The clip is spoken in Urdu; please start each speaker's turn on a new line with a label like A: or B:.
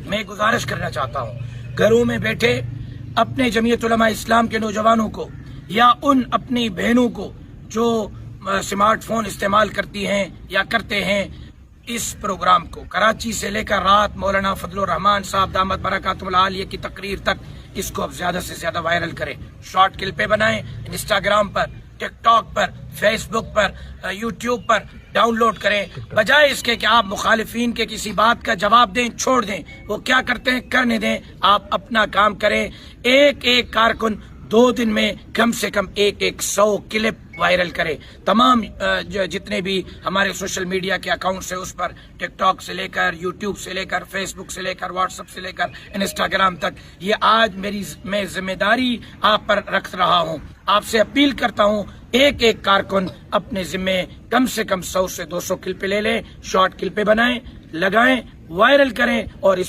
A: میں گزارش کرنا چاہتا ہوں گھروں میں بیٹھے اپنے جمعیت علماء اسلام کے نوجوانوں کو یا ان اپنی بہنوں کو جو سمارٹ فون استعمال کرتی ہیں یا کرتے ہیں، اس پروگرام کو کراچی سے لے کر رات مولانا فضل الرحمان صاحب دامت برکاتہ العالیہ کی تقریر تک اس کو اب زیادہ سے زیادہ وائرل کریں، شارٹ کلپیں بنائیں، انسٹاگرام پر، ٹک ٹاک پر، فیس بک پر، یوٹیوب پر ڈاؤن لوڈ کریں، بجائے اس کے کہ آپ مخالفین کے کسی بات کا جواب دیں، چھوڑ دیں، وہ کیا کرتے ہیں کرنے دیں، آپ اپنا کام کریں۔ ایک کارکن 2 دن میں کم سے کم 100 کلپ وائرل کرے، تمام جتنے بھی ہمارے سوشل میڈیا کے اکاؤنٹس ہیں اس پر، ٹک ٹاک سے لے کر یوٹیوب سے لے کر فیس بک سے لے کر واٹس ایپ سے لے کر انسٹاگرام تک، یہ آج میں ذمہ داری آپ پر رکھ رہا ہوں۔ آپ سے اپیل کرتا ہوں ایک کارکن اپنے ذمے کم سے کم 100 سے 200 کلپیں لے لیں، شارٹ کلپیں بنائیں، لگائیں، وائرل کریں اور اس